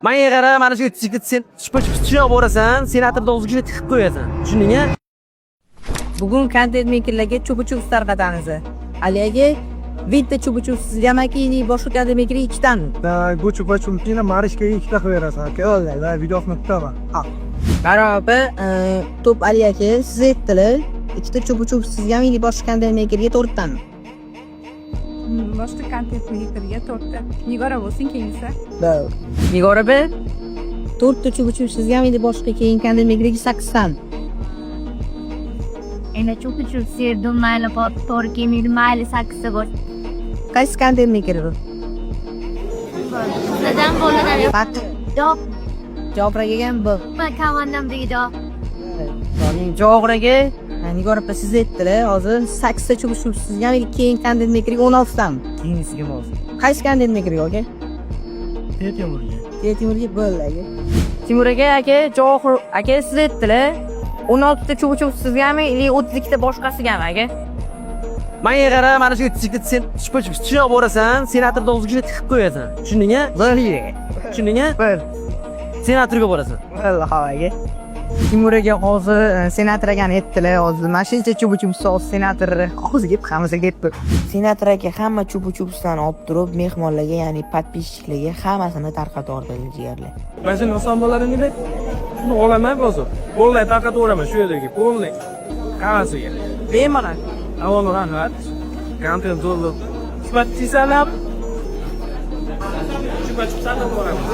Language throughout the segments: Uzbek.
Menga qara, mana shu yigit sen chupa-chupa borasan, senatorni o'ziga tiqib qo'yasan. Tushundingmi? Bugun kontent mekerlarga chupa-chups tarqatamiz. Aliga bitta chupa-chups jamaki boshqa kontent mekerga ikkitami? Bu chupa-chumpini Marishga ikkita qilib berasan aka. Vallahi videosini kutaman. Baroba top Aliga siz aytdilar, ikkita chupa-chups jamaki boshqa kontent mekerga to'rttami? Boshqa kontent mekerga to'rtta. Nigora bo'lsin keyinsa. Nigora be to'rtta chupa-chups jamaki boshqa keyin kontent mekerga 8 tami. Ena chupa-chups yerdim mayli to'rtga mayli 8 ta bor. Qaysi kontent meker bu? Sizdan bo'ladan Javraga ham bu. Komandamdagi javob. Yo'ning Javraga Nigora opa siz aytdilar, hozir 8 ta chupa-chups jamaki keyin kontent mekerga 16 tami. Keyinsiga bo'lsin. Qaysi kontent mekerga aka? Temurga bo'ldi aka. Timur aka, Johor aka siz aytdilar, 16 ta chupa-chups sizgami, 32 ta boshqasigami aka? Menga qara, mana shu yigit sen chupa-chupa borasan, senatorni o'ziga tiqib qo'yasan. Tushundingmi? Tushundingmi? Senatorga borasan. Vallahi aka. Timur aka hozir senator akani aytdilar, hozir mashincha chupa-chups senator hozir hammasi ketdi. Senator aka hamma chupa-chupsdan olib turib, mehmonlarga, ya'ni podpisчикларga hammasini tarqatib yubordi jigarlar. Mana shu osonbolaringni buni olaman hozir. Qo'llay tarqataveraman shu yerdagi, qo'llay. Hammasiga. Bemalol. Avvalo rahmat. Kontent to'liq. Sifatchisanab. Chupa-chupsdan boramiz.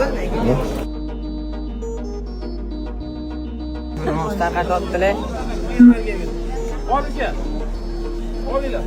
Tarqatib oldilar. Olga. Olinglar.